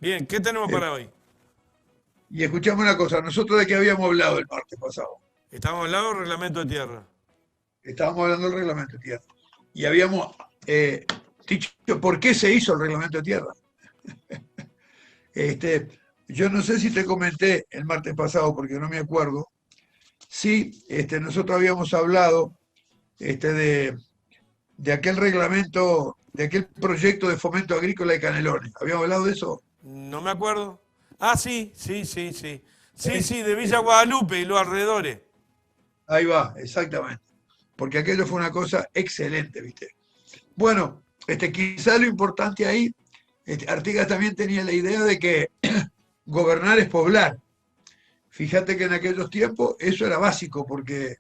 Bien, ¿qué tenemos Eh, para hoy? y escuchame una cosa, nosotros de qué habíamos hablado el martes pasado. Estamos hablando del reglamento de tierra. Estábamos hablando del reglamento de tierra. Y habíamos eh, dicho por qué se hizo el reglamento de tierra. Este, yo no sé si te comenté el martes pasado, porque no me acuerdo. Sí, nosotros habíamos hablado de aquel reglamento, de aquel proyecto de fomento agrícola de Canelones. ¿Habíamos hablado de eso? No me acuerdo. Ah, sí, sí, sí, sí. Sí, ¿Sí? sí, de Villa Guadalupe y los alrededores. Ahí va, exactamente. Porque aquello fue una cosa excelente, ¿viste? Bueno, quizá lo importante ahí, Artigas también tenía la idea de que gobernar es poblar. Fíjate que en aquellos tiempos eso era básico, porque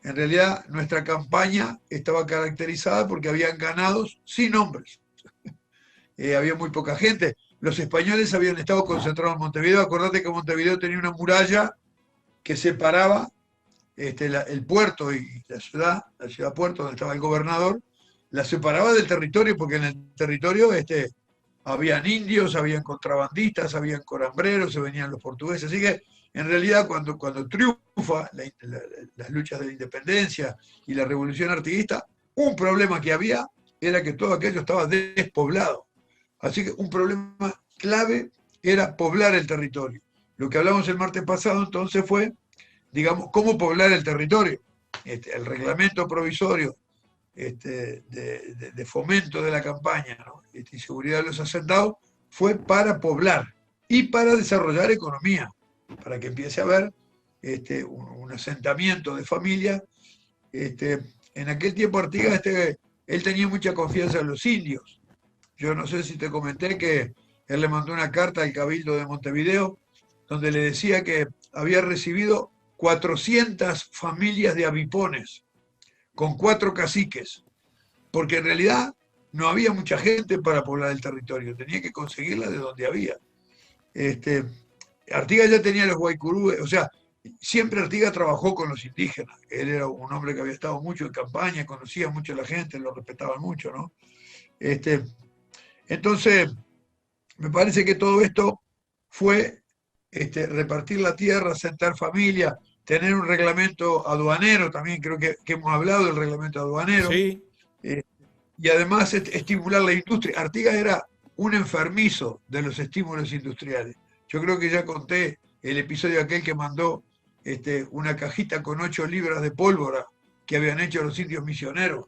en realidad nuestra campaña estaba caracterizada porque habían ganados sin hombres. Había muy poca gente. Los españoles habían estado concentrados en Montevideo. Acordate que Montevideo tenía una muralla que separaba el puerto y la ciudad puerto donde estaba el gobernador, la separaba del territorio porque en el territorio habían indios, habían contrabandistas, habían corambreros, se venían los portugueses. Así que en realidad cuando triunfa las luchas de la independencia y la revolución artiguista, un problema que había era que todo aquello estaba despoblado. Así que un problema clave era poblar el territorio. Lo que hablamos el martes pasado entonces fue, digamos, cómo poblar el territorio. El reglamento provisorio de fomento de la campaña, ¿no? Y seguridad de los asentados fue para poblar y para desarrollar economía, para que empiece a haber un asentamiento de familias. En aquel tiempo Artigas, él tenía mucha confianza en los indios. Yo no sé si te comenté que él le mandó una carta al Cabildo de Montevideo donde le decía que había recibido 400 familias de avipones con 4 caciques, porque en realidad no había mucha gente para poblar el territorio, tenía que conseguirla de donde había. Este, Artigas ya tenía los guaycurúes, o sea, siempre Artigas trabajó con los indígenas. Él era un hombre que había estado mucho en campaña, conocía mucho a la gente, lo respetaban mucho, ¿no? Este, entonces, me parece que todo esto fue repartir la tierra, sentar familia, tener un reglamento aduanero, también creo que hemos hablado del reglamento aduanero, Sí. eh, y además estimular la industria. Artigas era un enfermizo de los estímulos industriales. Yo creo que ya conté el episodio aquel que mandó una cajita con 8 libras de pólvora que habían hecho los indios misioneros.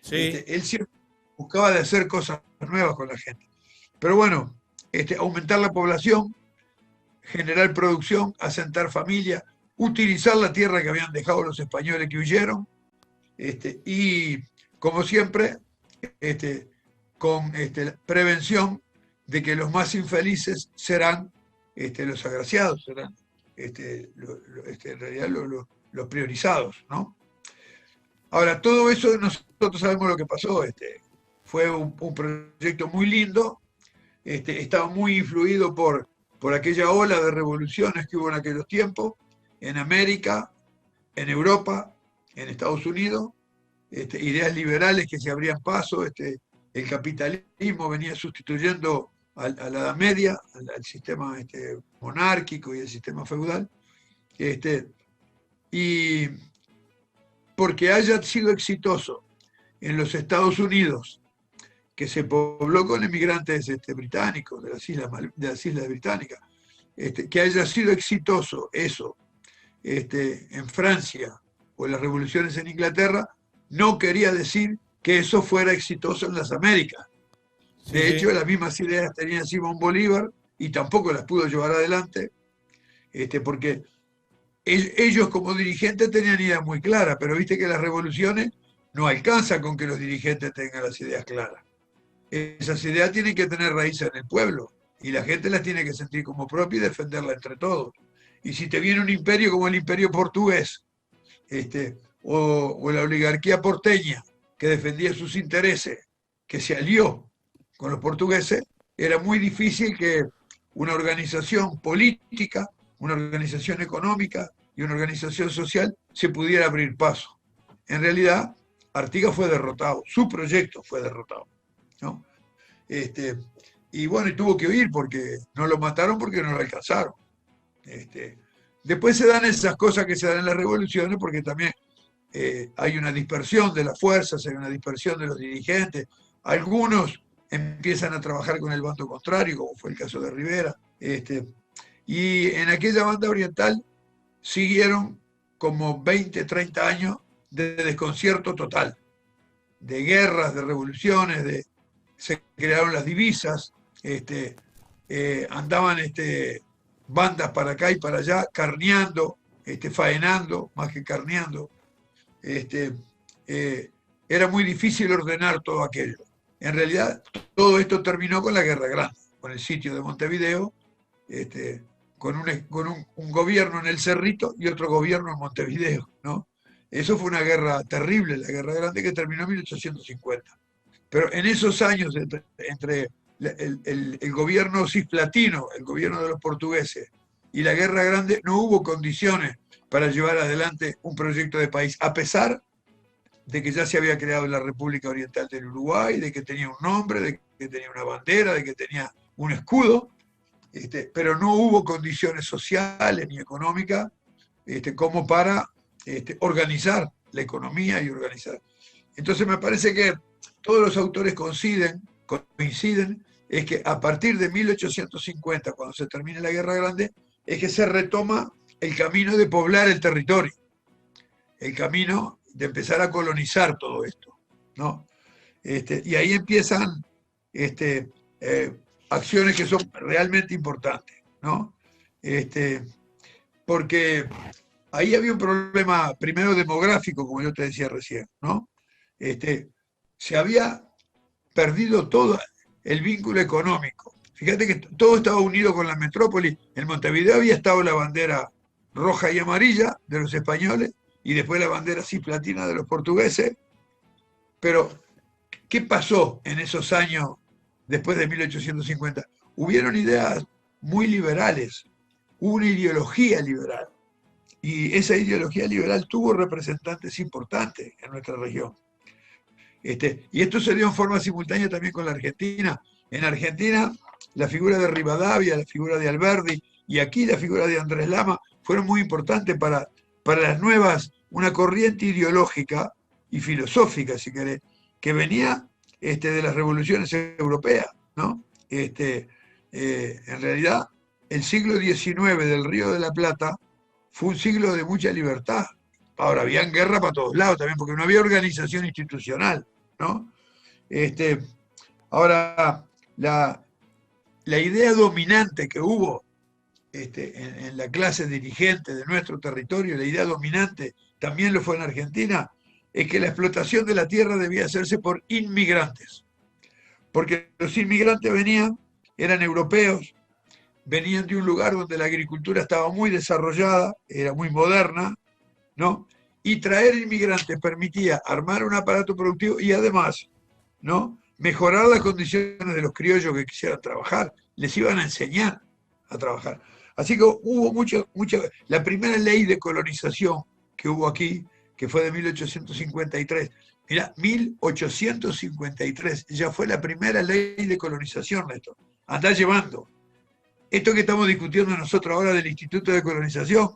Sí. Él siempre buscaba de hacer cosas nuevas con la gente. Pero bueno, aumentar la población, generar producción, asentar familia, utilizar la tierra que habían dejado los españoles que huyeron, y como siempre, este, con prevención de que los más infelices serán los agraciados, serán en realidad los priorizados, ¿no? Ahora, todo eso nosotros sabemos lo que pasó. Fue un proyecto muy lindo, estaba muy influido por aquella ola de revoluciones que hubo en aquellos tiempos, en América, en Europa, en Estados Unidos, ideas liberales que se abrían paso, el capitalismo venía sustituyendo a la Edad Media, al sistema monárquico y el sistema feudal, este, y porque haya sido exitoso en los Estados Unidos, que se pobló con emigrantes británicos de las Islas Británicas, que haya sido exitoso eso en Francia o en las revoluciones en Inglaterra, no quería decir que eso fuera exitoso en las Américas. Sí, De hecho, sí. las mismas ideas tenía Simón Bolívar y tampoco las pudo llevar adelante, porque ellos como dirigentes tenían ideas muy claras, pero viste que las revoluciones no alcanzan con que los dirigentes tengan las ideas claras. Esas ideas tienen que tener raíces en el pueblo y la gente las tiene que sentir como propias y defenderlas entre todos. Y si te viene un imperio como el imperio portugués, o la oligarquía porteña que defendía sus intereses, que se alió con los portugueses, era muy difícil que una organización política, una organización económica y una organización social se pudiera abrir paso. En realidad, Artigas fue derrotado, su proyecto fue derrotado, ¿no? Este, y bueno, y tuvo que huir porque no lo mataron porque no lo alcanzaron. Este, después se dan esas cosas que se dan en las revoluciones porque también hay una dispersión de las fuerzas, hay una dispersión de los dirigentes. Algunos empiezan a trabajar con el bando contrario, como fue el caso de Rivera. Y en aquella banda oriental siguieron como 20, 30 años de desconcierto total, de guerras, de revoluciones, se crearon las divisas, andaban bandas para acá y para allá, carneando, faenando, más que carneando. Este, Era muy difícil ordenar todo aquello. En realidad, todo esto terminó con la Guerra Grande, con el sitio de Montevideo, con un gobierno en el Cerrito y otro gobierno en Montevideo, ¿no? Eso fue una guerra terrible, la Guerra Grande, que terminó en 1850. Pero en esos años, entre el gobierno cisplatino, el gobierno de los portugueses, y la Guerra Grande, no hubo condiciones para llevar adelante un proyecto de país, a pesar de que ya se había creado la República Oriental del Uruguay, de que tenía un nombre, de que tenía una bandera, de que tenía un escudo, pero no hubo condiciones sociales ni económicas como para organizar la economía y organizar. Entonces me parece que todos los autores coinciden es que a partir de 1850, cuando se termine la Guerra Grande, es que se retoma el camino de poblar el territorio, el camino de empezar a colonizar todo esto, ¿no? Y ahí empiezan acciones que son realmente importantes, ¿no? Porque ahí había un problema, primero demográfico, como yo te decía recién, ¿no? Se había perdido todo el vínculo económico. Fíjate que todo estaba unido con la metrópoli. En Montevideo había estado la bandera roja y amarilla de los españoles y después la bandera cisplatina de los portugueses. Pero, ¿qué pasó en esos años después de 1850? Hubieron ideas muy liberales, hubo una ideología liberal. Y esa ideología liberal tuvo representantes importantes en nuestra región. Y esto se dio en forma simultánea también con la Argentina. En Argentina, la figura de Rivadavia, la figura de Alberdi y aquí la figura de Andrés Lama fueron muy importantes para las nuevas, una corriente ideológica y filosófica, si querés, que venía de las revoluciones europeas, ¿no? En realidad, el siglo XIX del Río de la Plata fue un siglo de mucha libertad. Ahora, había guerra para todos lados también, porque no había organización institucional, ¿no? Ahora, la idea dominante que hubo en la clase dirigente de nuestro territorio, la idea dominante también lo fue en Argentina, es que la explotación de la tierra debía hacerse por inmigrantes, porque los inmigrantes eran europeos, venían de un lugar donde la agricultura estaba muy desarrollada, era muy moderna, ¿no? Y traer inmigrantes permitía armar un aparato productivo y además, ¿no?, mejorar las condiciones de los criollos que quisieran trabajar, les iban a enseñar a trabajar. Así que hubo la primera ley de colonización que hubo aquí, que fue de 1853, mira, 1853, ya fue la primera ley de colonización, Néstor. Andá llevando. Esto que estamos discutiendo nosotros ahora del Instituto de Colonización,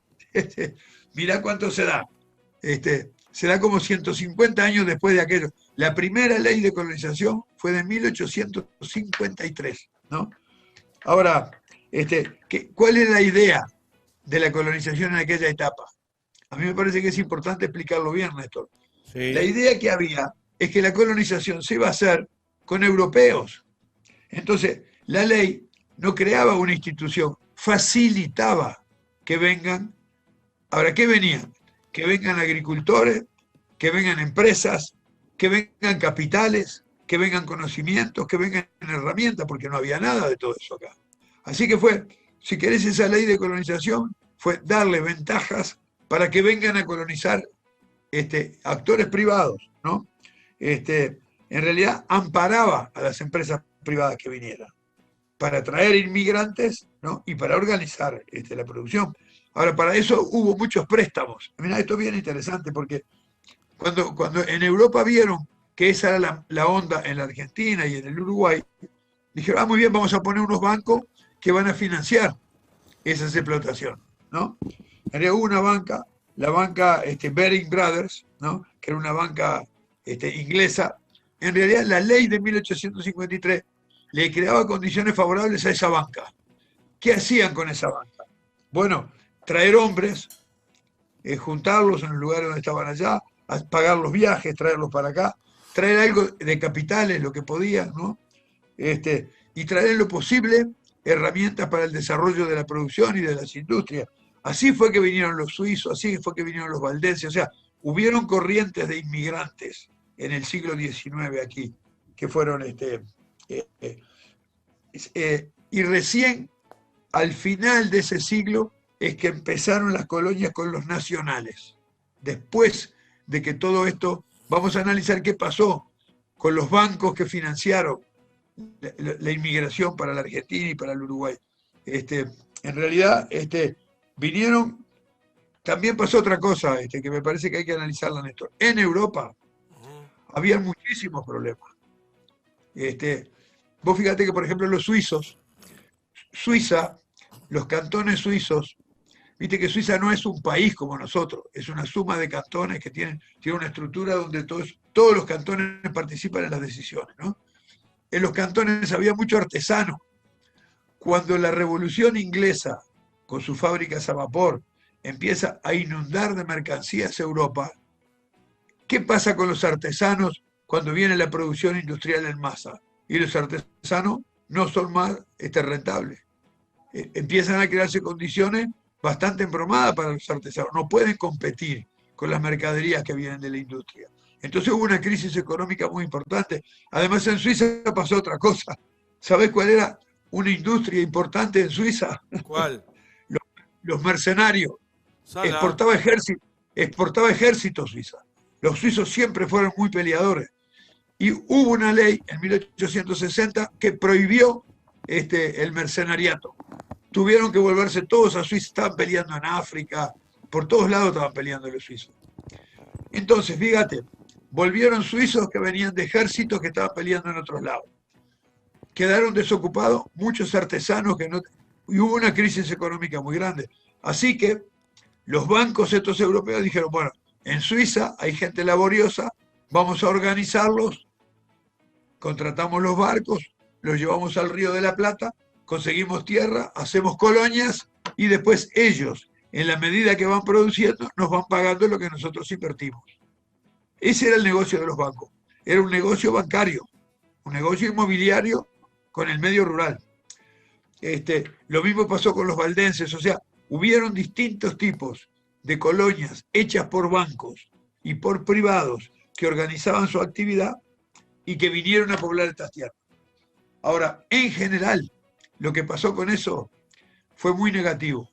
mirá cuánto se da. Se da como 150 años después de aquello. La primera ley de colonización fue de 1853, ¿no? Ahora, ¿cuál es la idea de la colonización en aquella etapa? A mí me parece que es importante explicarlo bien, Néstor. Sí. La idea que había es que la colonización se iba a hacer con europeos. Entonces, la ley no creaba una institución, facilitaba que vengan. Ahora, ¿qué venían? Que vengan agricultores, que vengan empresas, que vengan capitales, que vengan conocimientos, que vengan herramientas, porque no había nada de todo eso acá. Así que fue, si querés, esa ley de colonización fue darle ventajas para que vengan a colonizar actores privados, ¿no? En realidad amparaba a las empresas privadas que vinieran para atraer inmigrantes, ¿no?, y para organizar la producción. Ahora, para eso hubo muchos préstamos. Mirá, esto es bien interesante porque cuando en Europa vieron que esa era la onda en la Argentina y en el Uruguay, Dijeron, muy bien, vamos a poner unos bancos que van a financiar esas explotaciones, ¿no? En realidad hubo una banca, la banca Baring Brothers, ¿no? Que era una banca inglesa. En realidad la ley de 1853 le creaba condiciones favorables a esa banca. ¿Qué hacían con esa banca? Bueno, traer hombres, juntarlos en el lugar donde estaban allá, pagar los viajes, traerlos para acá, traer algo de capitales, lo que podían, ¿no? Y traer en lo posible herramientas para el desarrollo de la producción y de las industrias. Así fue que vinieron los suizos, así fue que vinieron los valdenses, o sea, hubieron corrientes de inmigrantes en el siglo XIX aquí, que fueron, y recién al final de ese siglo es que empezaron las colonias con los nacionales. Después de que todo esto, vamos a analizar qué pasó con los bancos que financiaron la inmigración para la Argentina y para el Uruguay. En realidad, vinieron, también pasó otra cosa, que me parece que hay que analizarla, Néstor. En Europa había muchísimos problemas. Vos fíjate que, por ejemplo, los suizos, Suiza, los cantones suizos, viste que Suiza no es un país como nosotros, es una suma de cantones que tiene una estructura donde todos los cantones participan en las decisiones, ¿no? En los cantones había mucho artesano. Cuando la Revolución Inglesa, con sus fábricas a vapor, empieza a inundar de mercancías Europa, ¿qué pasa con los artesanos cuando viene la producción industrial en masa? Y los artesanos no son más rentables. Empiezan a crearse condiciones bastante embromadas para los artesanos. No pueden competir con las mercaderías que vienen de la industria. Entonces hubo una crisis económica muy importante. Además, en Suiza pasó otra cosa. ¿Sabés cuál era una industria importante en Suiza? ¿Cuál? Los mercenarios. Sala. Exportaba ejército Suiza. Los suizos siempre fueron muy peleadores. Y hubo una ley en 1860 que prohibió el mercenariato. Tuvieron que volverse todos a Suiza, estaban peleando en África, por todos lados estaban peleando los suizos. Entonces, fíjate, volvieron suizos que venían de ejércitos que estaban peleando en otros lados. Quedaron desocupados muchos artesanos que no, y hubo una crisis económica muy grande. Así que los bancos estos europeos dijeron, bueno, en Suiza hay gente laboriosa, vamos a organizarlos, contratamos los barcos, los llevamos al Río de la Plata, conseguimos tierra, hacemos colonias y después ellos, en la medida que van produciendo, nos van pagando lo que nosotros invertimos. Ese era el negocio de los bancos. Era un negocio bancario, un negocio inmobiliario con el medio rural. Lo mismo pasó con los valdenses, o sea, hubieron distintos tipos de colonias hechas por bancos y por privados que organizaban su actividad y que vinieron a poblar estas tierras. Ahora, en general, lo que pasó con eso fue muy negativo,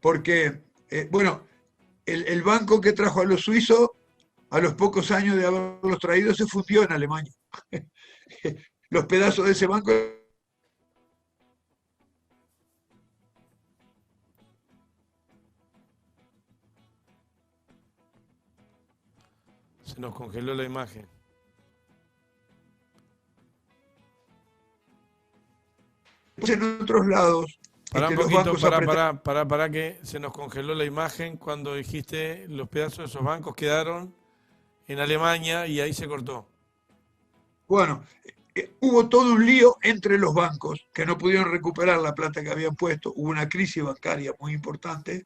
porque, bueno, el banco que trajo a los suizos, a los pocos años de haberlos traído, se fundió en Alemania. Los pedazos de ese banco... Se nos congeló la imagen. En otros lados, Pará un los poquito, bancos pará que se nos congeló la imagen cuando dijiste los pedazos de esos bancos quedaron en Alemania y ahí se cortó. Bueno, hubo todo un lío entre los bancos que no pudieron recuperar la plata que habían puesto, hubo una crisis bancaria muy importante,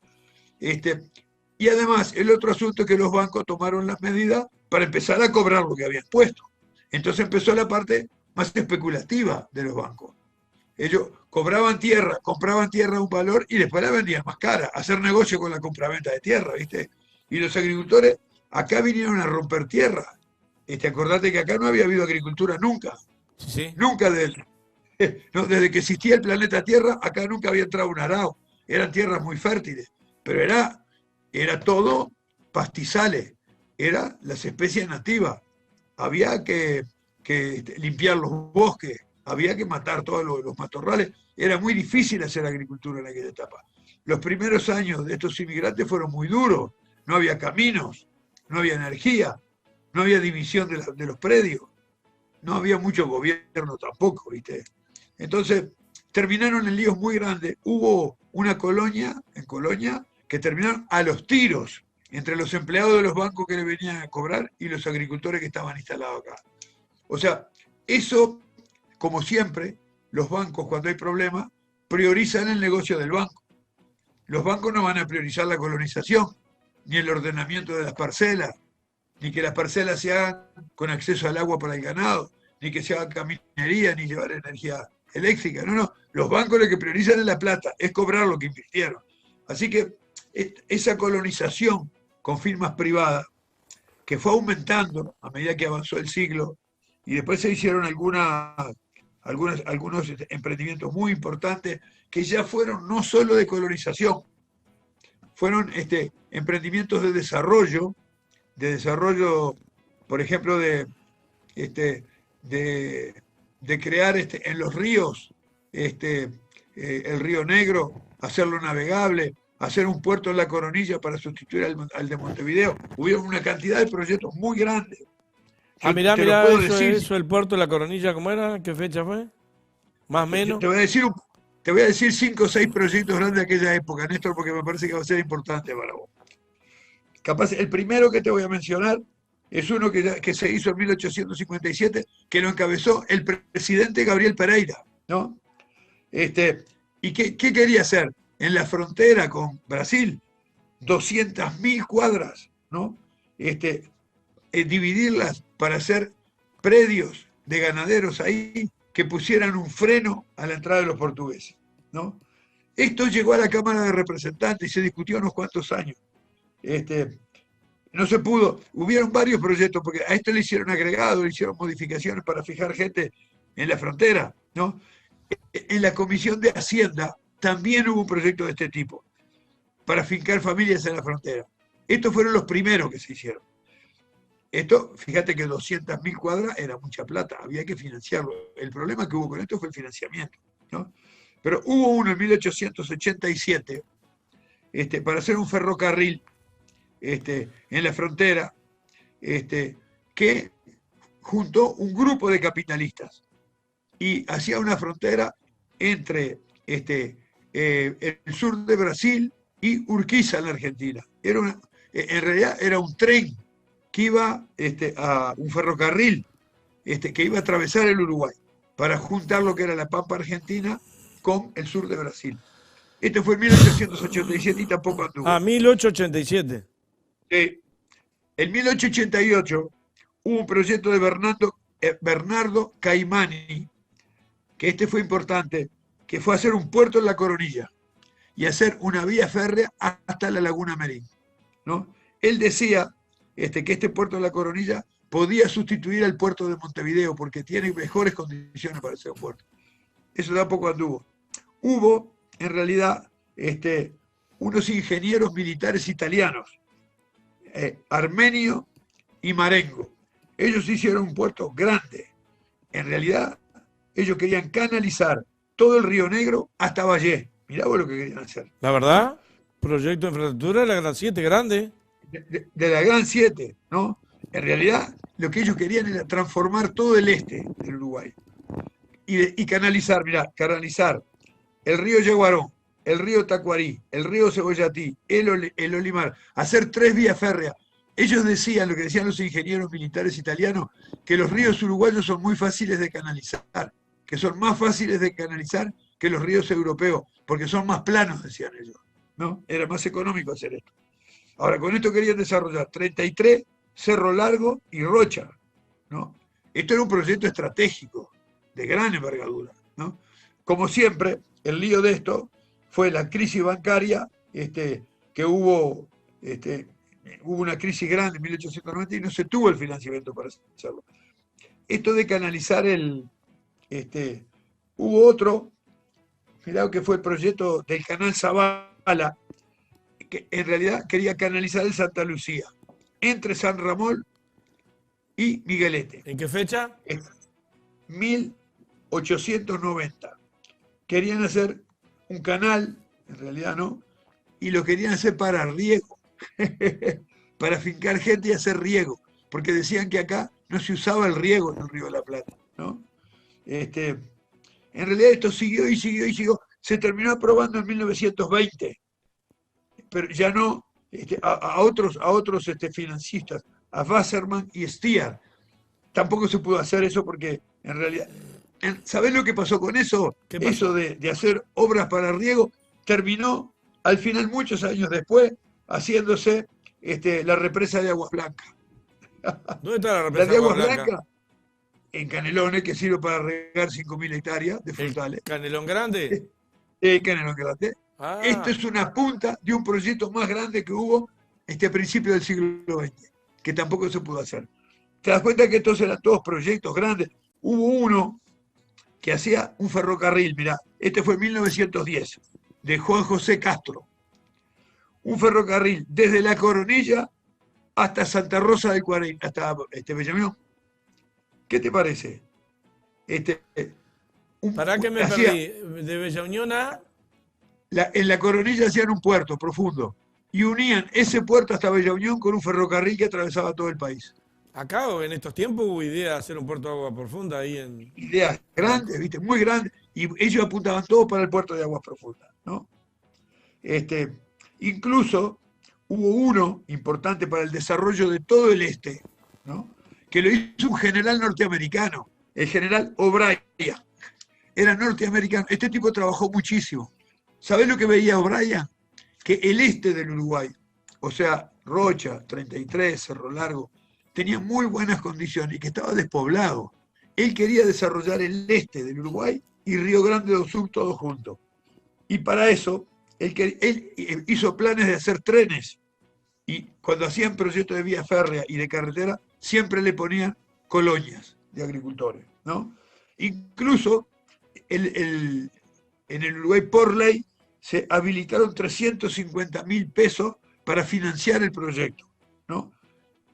y además el otro asunto es que los bancos tomaron las medidas para empezar a cobrar lo que habían puesto. Entonces empezó la parte más especulativa de los bancos. Ellos compraban tierra a un valor y después la vendían más cara, hacer negocio con la compraventa de tierra, ¿viste? Y los agricultores acá vinieron a romper tierra. Acordate que acá no había habido agricultura nunca. ¿Sí? Nunca no, desde que existía el planeta Tierra, acá nunca había entrado un arao. Eran tierras muy fértiles, pero era todo pastizales, eran las especies nativas. Había que limpiar los bosques, había que matar todos los matorrales. Era muy difícil hacer agricultura en aquella etapa. Los primeros años de estos inmigrantes fueron muy duros. No había caminos, no había energía, no había división de los predios. no había mucho gobierno tampoco, ¿viste? Entonces, terminaron en líos muy grandes. Hubo una colonia, en Colonia, que terminaron a los tiros entre los empleados de los bancos que le venían a cobrar y los agricultores que estaban instalados acá. O sea, eso, como siempre, los bancos cuando hay problemas, priorizan el negocio del banco. Los bancos no van a priorizar la colonización, ni el ordenamiento de las parcelas, ni que las parcelas se hagan con acceso al agua para el ganado, ni que se haga caminería, ni llevar energía eléctrica. No, no. Los bancos lo que priorizan es la plata, es cobrar lo que invirtieron. Así que esa colonización con firmas privadas, que fue aumentando a medida que avanzó el siglo, y después se hicieron algunos emprendimientos muy importantes que ya fueron no solo de colonización, fueron emprendimientos de desarrollo, por ejemplo, de crear en los ríos, el río Negro, hacerlo navegable, hacer un puerto en La Coronilla para sustituir al de Montevideo. Hubieron una cantidad de proyectos muy grandes. Ah, Yo mirá, te lo mirá, puedo eso, decir, eso, el puerto de La Coronilla, ¿cómo era? ¿Qué fecha fue? ¿Más o menos? te voy a decir 5 o 6 proyectos grandes de aquella época, Néstor, porque me parece que va a ser importante para vos. Capaz, el primero que te voy a mencionar es uno que se hizo en 1857, que lo encabezó el presidente Gabriel Pereira, ¿no? ¿Y qué quería hacer? En la frontera con Brasil, 200.000 cuadras, ¿no? Dividirlas para hacer predios de ganaderos ahí que pusieran un freno a la entrada de los portugueses, ¿no? Esto llegó a la Cámara de Representantes y se discutió unos cuantos años. No se pudo, hubieron varios proyectos, porque a esto le hicieron agregados, le hicieron modificaciones para fijar gente en la frontera, ¿no? En la Comisión de Hacienda también hubo un proyecto de este tipo, para fincar familias en la frontera. Estos fueron los primeros que se hicieron. Esto, fíjate que 200.000 cuadras era mucha plata, había que financiarlo. El problema que hubo con esto fue el financiamiento, ¿no? Pero hubo uno en 1887 para hacer un ferrocarril en la frontera, que juntó un grupo de capitalistas y hacía una frontera entre el sur de Brasil y Urquiza en la Argentina. En realidad era un tren que iba a un ferrocarril que iba a atravesar el Uruguay para juntar lo que era la Pampa Argentina con el sur de Brasil. Esto fue en 1887 y tampoco Ah, anduvo. 1887. En 1888 hubo un proyecto de Bernardo Caimani, que fue importante, que fue hacer un puerto en La Coronilla y hacer una vía férrea hasta la Laguna Merín, ¿no? Él decía que este puerto de La Coronilla podía sustituir al puerto de Montevideo porque tiene mejores condiciones para ser un puerto. Eso tampoco anduvo. Hubo, en realidad, unos ingenieros militares italianos, Armenio y Marengo. Ellos hicieron un puerto grande. En realidad, ellos querían canalizar todo el Río Negro hasta Valle. Mirá vos lo que querían hacer, La ¿no? verdad, proyecto de infraestructura de la Gran 7, grande. De la Gran 7, ¿no? En realidad, lo que ellos querían era transformar todo el este del Uruguay y canalizar, mirá, canalizar el río Yaguarón, el río Tacuarí, el río Cebollatí, el Olimar, hacer 3 vías férreas. Ellos decían, lo que decían los ingenieros militares italianos, que los ríos uruguayos son muy fáciles de canalizar, que son más fáciles de canalizar que los ríos europeos, porque son más planos, decían ellos, ¿no? Era más económico hacer esto. Ahora, con esto querían desarrollar 33, Cerro Largo y Rocha, ¿no? Esto era un proyecto estratégico, de gran envergadura, ¿no? Como siempre, el lío de esto fue la crisis bancaria, que hubo una crisis grande en 1890 y no se tuvo el financiamiento para hacerlo. Esto de canalizar hubo otro, mirá que fue el proyecto del canal Zabala, que en realidad quería canalizar el Santa Lucía, entre San Ramón y Miguelete. ¿En qué fecha? 1890. Querían hacer un canal, en realidad no, y lo querían hacer para riego, para fincar gente y hacer riego, porque decían que acá no se usaba el riego en el Río de la Plata, ¿no? En realidad esto siguió y siguió y siguió. Se terminó aprobando en 1920, pero ya no a otros financistas, a Wasserman y Stier. Tampoco se pudo hacer eso porque en realidad, ¿sabés lo que pasó con eso? ¿Qué Eso pasó? de hacer obras para riego terminó al final, muchos años después, haciéndose la represa de Aguas Blancas. ¿Dónde está la La represa de de Agua Aguas Blanca? Blancas, en Canelones, que sirve para regar 5.000 hectáreas de ¿El frutales. Canelón Grande? Canelón Grande. Esto Ah, es una punta de un proyecto más grande que hubo a principios del siglo XX, que tampoco se pudo hacer. ¿Te das cuenta que estos eran todos proyectos grandes? Hubo uno que hacía un ferrocarril, mirá, este fue en 1910, de Juan José Castro. Un ferrocarril desde La Coronilla hasta Santa Rosa del Cuarén, hasta Bellamino. ¿Qué te parece? Este, ¿para qué me hacía, perdí? ¿De Bella Unión a? en La Coronilla hacían un puerto profundo y unían ese puerto hasta Bella Unión con un ferrocarril que atravesaba todo el país. Acá o en estos tiempos hubo idea de hacer un puerto de agua profunda ahí Ideas en la... grandes, ¿viste? Muy grandes, y ellos apuntaban todos para el puerto de aguas profundas, ¿no? Este, incluso hubo uno importante para el desarrollo de todo el este, ¿no? Que lo hizo un general norteamericano, el general O'Brien. Era norteamericano. Este tipo trabajó muchísimo. ¿Sabés lo que veía O'Brien? Que el este del Uruguay, o sea, Rocha, 33, Cerro Largo, tenía muy buenas condiciones y que estaba despoblado. Él quería desarrollar el este del Uruguay y Río Grande do Sul todos juntos. Y para eso, él hizo planes de hacer trenes. Y cuando hacían proyectos de vía férrea y de carretera, siempre le ponían colonias de agricultores, ¿no? Incluso en el Uruguay por ley se habilitaron 350.000 pesos para financiar el proyecto, ¿no?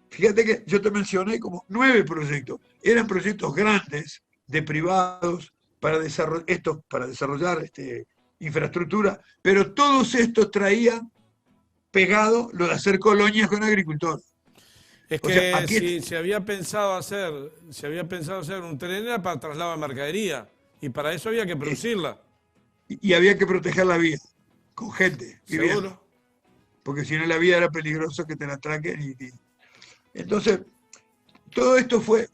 Fíjate que yo te mencioné como 9 proyectos. Eran proyectos grandes de privados para desarrollar infraestructura, pero todos estos traían pegado lo de hacer colonias con agricultores. Es O sea, que aquí si se había pensado hacer un tren era para traslado de mercadería y para eso había que producirla, y había que proteger la vía con gente viviendo, seguro. porque si no la vía era peligroso que te la atraquen. Entonces, todo esto fue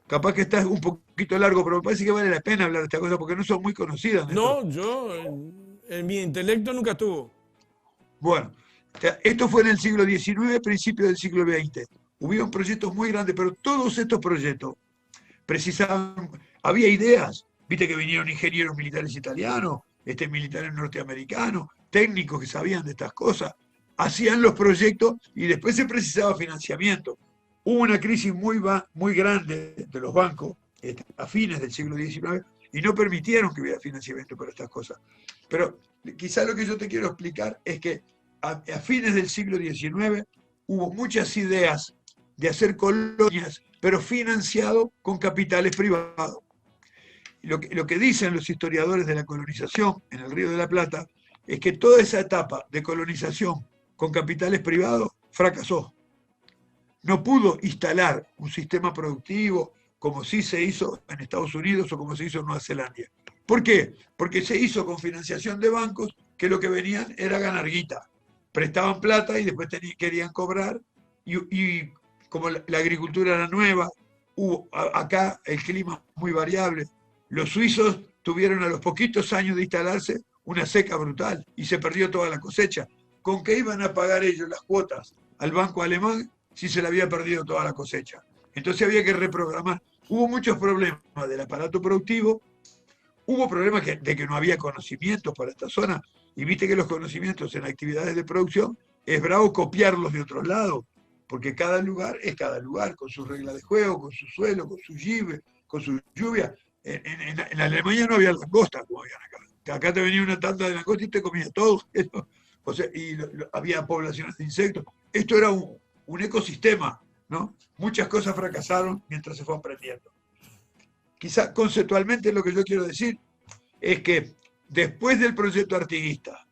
capaz que está un poquito largo, pero me parece que vale la pena hablar de esta cosa porque no son muy conocidas, Néstor. No, yo en mi intelecto nunca estuvo. Bueno, esto fue en el siglo XIX, principio del siglo XX. Hubieron proyectos muy grandes, pero todos estos proyectos precisaban, había ideas, viste que vinieron ingenieros militares italianos, militares norteamericanos, técnicos que sabían de estas cosas, hacían los proyectos y después se precisaba financiamiento. Hubo una crisis muy grande de los bancos a fines del siglo XIX y no permitieron que hubiera financiamiento para estas cosas. Pero quizás lo que yo te quiero explicar es que a fines del siglo XIX hubo muchas ideas de hacer colonias, pero financiado con capitales privados. Lo que dicen los historiadores de la colonización en el Río de la Plata es que toda esa etapa de colonización con capitales privados fracasó. No pudo instalar un sistema productivo como sí se hizo en Estados Unidos o como se hizo en Nueva Zelanda. ¿Por qué? Porque se hizo con financiación de bancos que lo que venían era ganar guita. Prestaban plata y después querían cobrar y como la agricultura era nueva, acá el clima muy variable. Los suizos tuvieron a los poquitos años de instalarse una seca brutal y se perdió toda la cosecha. ¿Con qué iban a pagar ellos las cuotas al banco alemán si se le había perdido toda la cosecha? Entonces había que reprogramar. Hubo muchos problemas del aparato productivo, hubo problemas de que no había conocimientos para esta zona, y viste que los conocimientos en actividades de producción es bravo copiarlos de otros lados, porque cada lugar es cada lugar, con sus reglas de juego, con su suelo, con su con su lluvia. En Alemania no había langosta como había acá. Acá te venía una tanda de langosta y te comía todo. O sea, había poblaciones de insectos. Esto era un ecosistema, ¿no? Muchas cosas fracasaron mientras se fue aprendiendo. Quizá conceptualmente lo que yo quiero decir es que después del proyecto artiguista,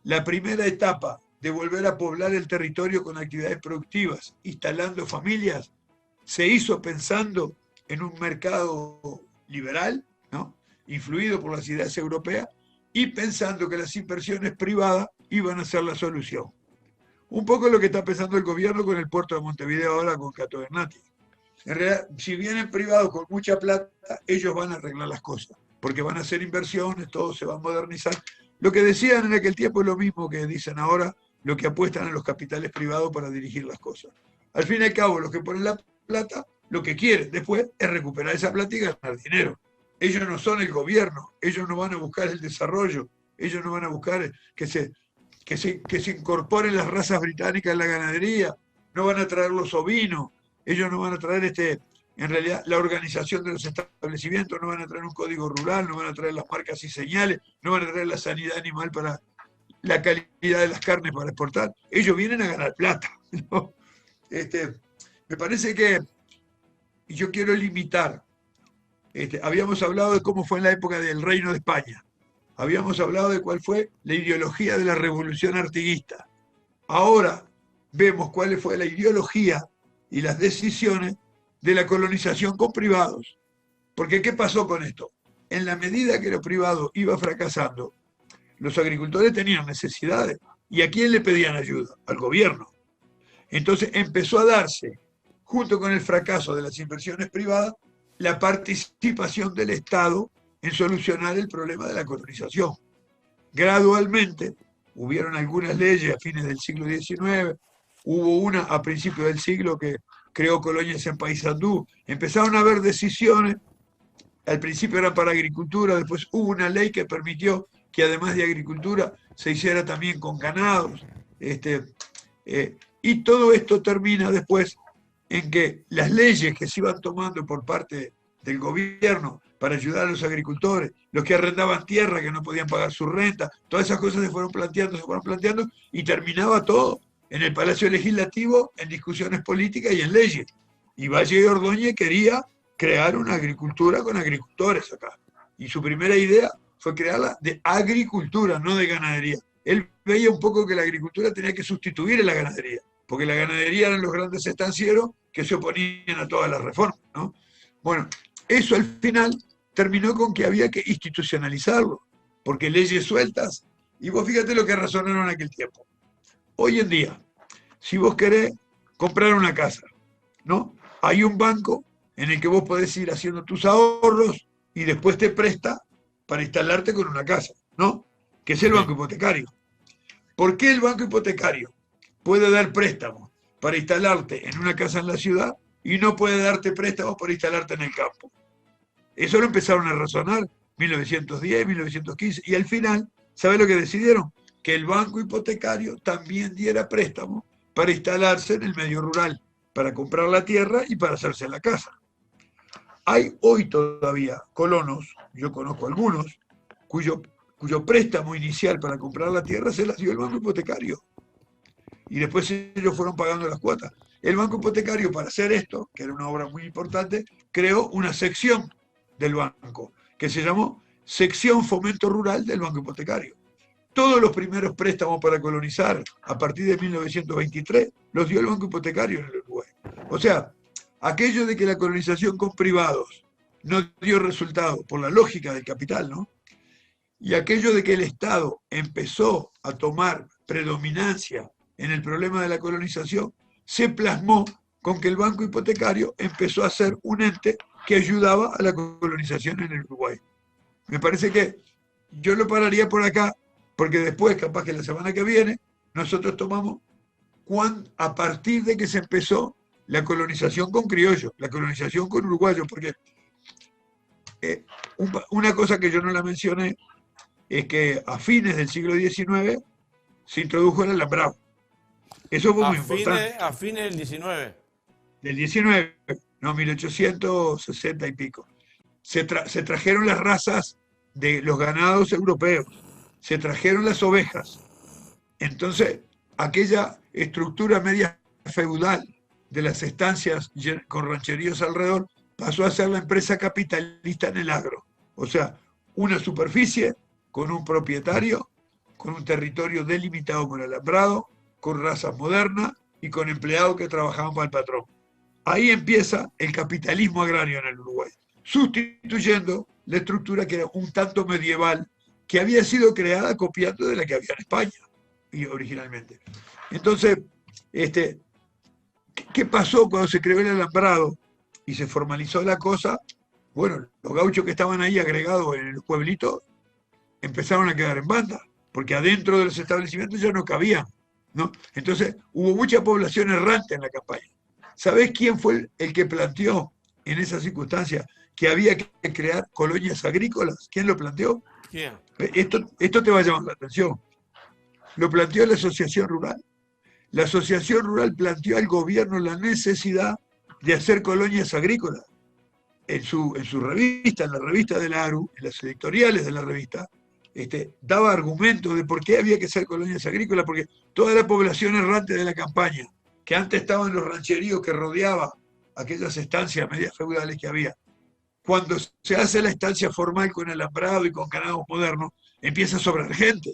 la primera etapa de volver a poblar el territorio con actividades productivas, instalando familias, se hizo pensando en un mercado liberal, ¿no? Influido por las ideas europeas, y pensando que las inversiones privadas iban a ser la solución. Un poco lo que está pensando el gobierno con el puerto de Montevideo ahora con Cato Bernati. En realidad, si vienen privados con mucha plata, ellos van a arreglar las cosas, porque van a hacer inversiones, todo se va a modernizar. Lo que decían en aquel tiempo es lo mismo que dicen ahora, lo que apuestan a los capitales privados para dirigir las cosas. Al fin y al cabo, los que ponen la plata, lo que quieren después es recuperar esa plata y ganar dinero. Ellos no son el gobierno, ellos no van a buscar el desarrollo, ellos no van a buscar que se incorporen las razas británicas en la ganadería, no van a traer los ovinos, ellos no van a traer en realidad la organización de los establecimientos, no van a traer un código rural, no van a traer las marcas y señales, no van a traer la sanidad animal para la calidad de las carnes para exportar. Ellos vienen a ganar plata, ¿no? Me parece que yo quiero limitar. Habíamos hablado de cómo fue en la época del Reino de España. Habíamos hablado de cuál fue la ideología de la revolución artiguista. Ahora vemos cuál fue la ideología y las decisiones de la colonización con privados. Porque ¿qué pasó con esto? En la medida que lo privado iba fracasando, los agricultores tenían necesidades. ¿Y a quién le pedían ayuda? Al gobierno. Entonces empezó a darse, junto con el fracaso de las inversiones privadas, la participación del Estado en solucionar el problema de la colonización. Gradualmente, hubieron algunas leyes a fines del siglo XIX, hubo una a principios del siglo que creó colonias en Paysandú, empezaron a haber decisiones, al principio eran para agricultura, después hubo una ley que permitió que además de agricultura se hiciera también con ganados, y todo esto termina después en que las leyes que se iban tomando por parte del gobierno para ayudar a los agricultores, los que arrendaban tierra, que no podían pagar su renta, todas esas cosas se fueron planteando, y terminaba todo en el Palacio Legislativo, en discusiones políticas y en leyes. Y Valle de Ordóñez quería crear una agricultura con agricultores acá. Y su primera idea fue crearla de agricultura, no de ganadería. Él veía un poco que la agricultura tenía que sustituir a la ganadería, porque la ganadería eran los grandes estancieros que se oponían a todas las reformas, ¿no? Bueno, eso al final terminó con que había que institucionalizarlo, porque leyes sueltas, y vos fíjate lo que razonaron en aquel tiempo. Hoy en día, si vos querés comprar una casa, ¿no? Hay un banco en el que vos podés ir haciendo tus ahorros y después te presta para instalarte con una casa, ¿no? Que es el banco hipotecario. ¿Por qué el banco hipotecario puede dar préstamos para instalarte en una casa en la ciudad y no puede darte préstamos para instalarte en el campo? Eso lo empezaron a razonar 1910, 1915, y al final, ¿sabe lo que decidieron? Que el banco hipotecario también diera préstamos para instalarse en el medio rural, para comprar la tierra y para hacerse la casa. Hay hoy todavía colonos, yo conozco algunos, cuyo préstamo inicial para comprar la tierra se las dio el banco hipotecario. Y después ellos fueron pagando las cuotas. El banco hipotecario, para hacer esto, que era una obra muy importante, creó una sección del banco, que se llamó Sección Fomento Rural del Banco Hipotecario. Todos los primeros préstamos para colonizar, a partir de 1923, los dio el Banco Hipotecario en el Uruguay. O sea, aquello de que la colonización con privados no dio resultado por la lógica del capital, ¿no? Y aquello de que el Estado empezó a tomar predominancia en el problema de la colonización, se plasmó con que el Banco Hipotecario empezó a ser un ente que ayudaba a la colonización en el Uruguay. Me parece que yo lo pararía por acá, porque después, capaz que la semana que viene, nosotros tomamos a partir de que se empezó la colonización con criollos, la colonización con uruguayos, porque una cosa que yo no la mencioné es que a fines del siglo XIX se introdujo el alambrado. Eso fue muy importante. A fines del 19. Del 19, no, 1860 y pico. Se trajeron las razas de los ganados europeos, se trajeron las ovejas. Entonces, aquella estructura media feudal de las estancias con rancheríos alrededor pasó a ser la empresa capitalista en el agro. O sea, una superficie con un propietario, con un territorio delimitado con alambrado, con razas modernas y con empleados que trabajaban para el patrón. Ahí empieza el capitalismo agrario en el Uruguay, sustituyendo la estructura que era un tanto medieval, que había sido creada copiando de la que había en España y originalmente. Entonces, ¿qué pasó cuando se creó el alambrado y se formalizó la cosa? Bueno, los gauchos que estaban ahí agregados en el pueblito empezaron a quedar en banda, porque adentro de los establecimientos ya no cabían, ¿no? Entonces hubo mucha población errante en la campaña. ¿Sabés quién fue el que planteó en esa circunstancia que había que crear colonias agrícolas? ¿Quién lo planteó? ¿Quién? Esto te va a llamar la atención. Lo planteó la Asociación Rural. La Asociación Rural planteó al gobierno la necesidad de hacer colonias agrícolas. En su revista, en la revista de la ARU, en las editoriales de la revista, daba argumentos de por qué había que hacer colonias agrícolas, porque toda la población errante de la campaña, que antes estaba en los rancheríos que rodeaba aquellas estancias medias feudales que había, cuando se hace la estancia formal con alambrado y con ganados modernos, empieza a sobrar gente.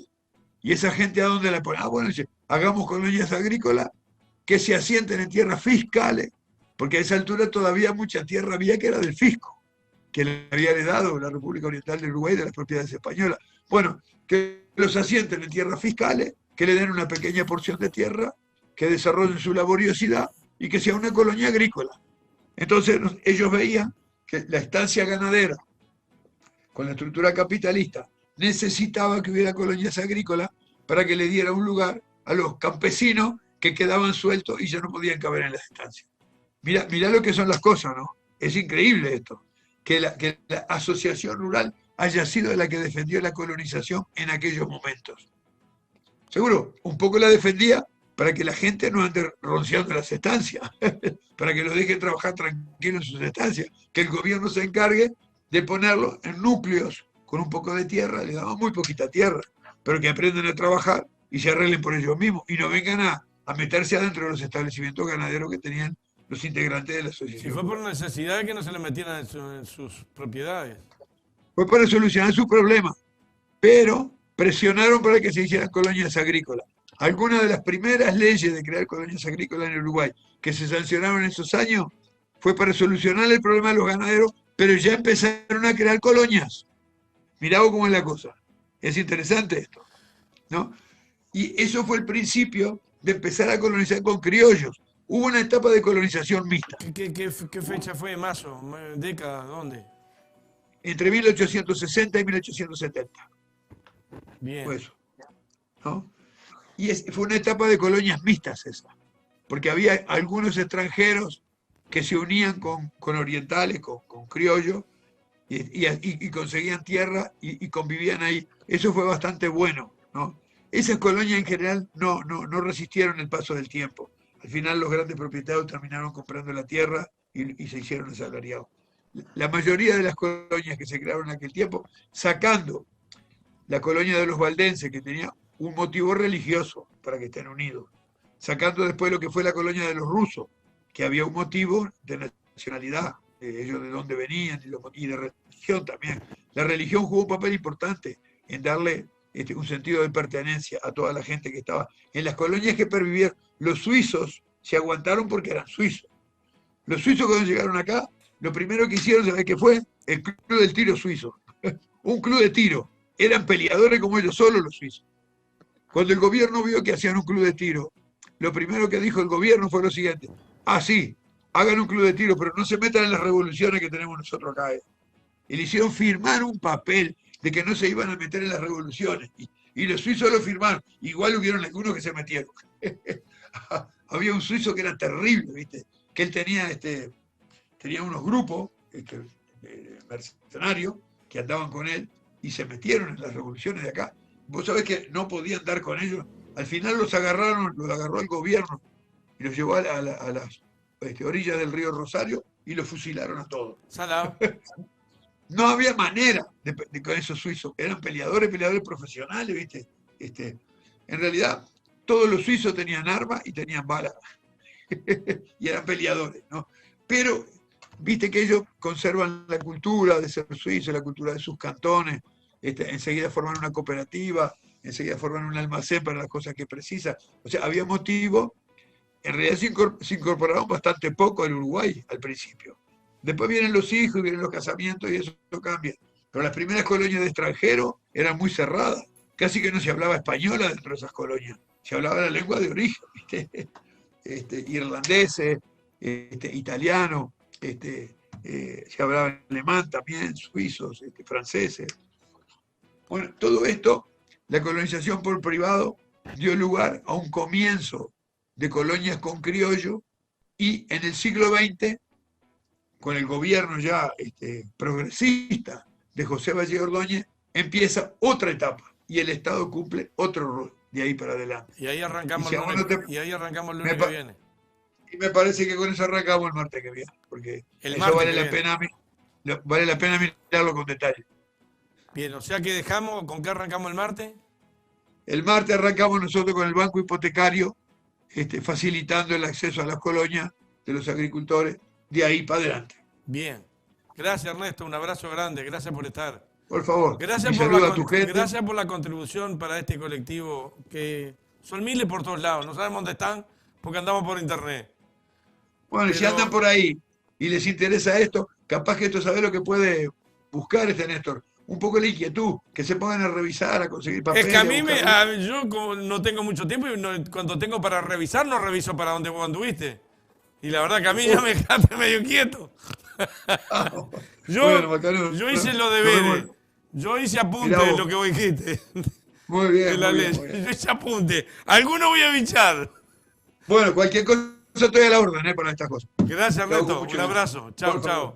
¿Y esa gente a dónde la pone? Ah, bueno, dice, hagamos colonias agrícolas que se asienten en tierras fiscales, porque a esa altura todavía mucha tierra había que era del fisco, que le había heredado la República Oriental del Uruguay de las propiedades españolas. Bueno, que los asienten en tierras fiscales, que le den una pequeña porción de tierra, que desarrollen su laboriosidad y que sea una colonia agrícola. Entonces ellos veían que la estancia ganadera, con la estructura capitalista, necesitaba que hubiera colonias agrícolas para que le diera un lugar a los campesinos que quedaban sueltos y ya no podían caber en las estancias. Mirá lo que son las cosas, ¿no? Es increíble esto, que la asociación rural haya sido la que defendió la colonización en aquellos momentos. Seguro, un poco la defendía para que la gente no ande rociando las estancias, para que los dejen trabajar tranquilos en sus estancias, que el gobierno se encargue de ponerlo en núcleos con un poco de tierra, le daban muy poquita tierra, pero que aprendan a trabajar y se arreglen por ellos mismos y no vengan a meterse adentro de los establecimientos ganaderos que tenían los integrantes de la Si asociación fue por rural. necesidad que no se le metieran en sus propiedades. Fue para solucionar su problema, pero presionaron para que se hicieran colonias agrícolas. Algunas de las primeras leyes de crear colonias agrícolas en Uruguay que se sancionaron en esos años fue para solucionar el problema de los ganaderos, pero ya empezaron a crear colonias. Mirá vos cómo es la cosa. Es interesante esto, ¿no? Y eso fue el principio de empezar a colonizar con criollos. Hubo una etapa de colonización mixta, ¿Qué fecha fue, Mazo? ¿Década? ¿Dónde? entre 1860 y 1870. Fue Bien. eso, ¿no? Y fue una etapa de colonias mixtas esa, porque había algunos extranjeros que se unían con orientales, con criollos, y conseguían tierra y convivían ahí. Eso fue bastante bueno, ¿no? Esas colonias en general no resistieron el paso del tiempo. Al final los grandes propietarios terminaron comprando la tierra y se hicieron asalariados. La mayoría de las colonias que se crearon en aquel tiempo, sacando la colonia de los valdenses, que tenía un motivo religioso para que estén unidos, sacando después lo que fue la colonia de los rusos, que había un motivo de nacionalidad, ellos de dónde venían y de religión también. La religión jugó un papel importante en darle un sentido de pertenencia a toda la gente que estaba en las colonias que pervivieron. Los suizos se aguantaron porque eran suizos. Los suizos cuando llegaron acá, lo primero que hicieron, ¿sabes qué fue? El Club del Tiro Suizo. Un club de tiro. Eran peleadores como ellos solos los suizos. Cuando el gobierno vio que hacían un club de tiro, lo primero que dijo el gobierno fue lo siguiente: ah, sí, hagan un club de tiro, pero no se metan en las revoluciones que tenemos nosotros acá. Y le hicieron firmar un papel de que no se iban a meter en las revoluciones. Y los suizos lo firmaron. Igual hubieron algunos que se metieron. Había un suizo que era terrible, ¿viste? Que él tenía unos grupos mercenarios que andaban con él y se metieron en las revoluciones de acá. Vos sabés que no podían dar con ellos. Al final los agarró el gobierno y los llevó a las orillas del río Rosario y los fusilaron a todos. Salado. No había manera con esos suizos. Eran peleadores profesionales, ¿viste? En realidad, todos los suizos tenían armas y tenían balas. Y eran peleadores, ¿no? Pero, viste que ellos conservan la cultura de ser suizos, la cultura de sus cantones. Enseguida forman una cooperativa, enseguida forman un almacén para las cosas que precisan. O sea, había motivo En realidad se incorporaron bastante poco al Uruguay al principio. Después vienen los hijos y vienen los casamientos y eso cambia. Pero las primeras colonias de extranjeros eran muy cerradas. Casi que no se hablaba española dentro de esas colonias. Se hablaba la lengua de origen, ¿viste? Irlandeses, italiano, se hablaba alemán también, suizos, franceses. Bueno, todo esto, la colonización por privado dio lugar a un comienzo de colonias con criollo y en el siglo XX, con el gobierno ya progresista de José Valle Ordóñez, empieza otra etapa y el Estado cumple otro rol de ahí para adelante. Y ahí arrancamos, y ahí arrancamos el lunes que viene. Y me parece que con eso arrancamos el martes que viene, porque eso vale la pena mirarlo con detalle. Bien, o sea que dejamos, ¿con qué arrancamos el martes? El martes arrancamos nosotros con el banco hipotecario, facilitando el acceso a las colonias de los agricultores, de ahí para adelante. Bien. Gracias, Ernesto, un abrazo grande, gracias por estar. Por favor, gracias por la contribución para este colectivo, que son miles por todos lados, no sabemos dónde están porque andamos por internet. Bueno, si andan por ahí y les interesa esto, capaz que esto sabe lo que puede buscar Néstor. Un poco la inquietud, que se pongan a revisar, a conseguir papeles. Es que a mí yo como no tengo mucho tiempo y cuando tengo para revisar, no reviso para donde vos anduviste. Y la verdad que a mí ya me dejaste medio quieto. Yo hice los deberes. Yo hice apunte de lo que vos dijiste. Muy bien, muy bien. Yo hice apunte. Alguno voy a bichar. Bueno, cualquier cosa estoy a la orden para estas cosas. Gracias, Ernesto. Un abrazo. Chao, chao.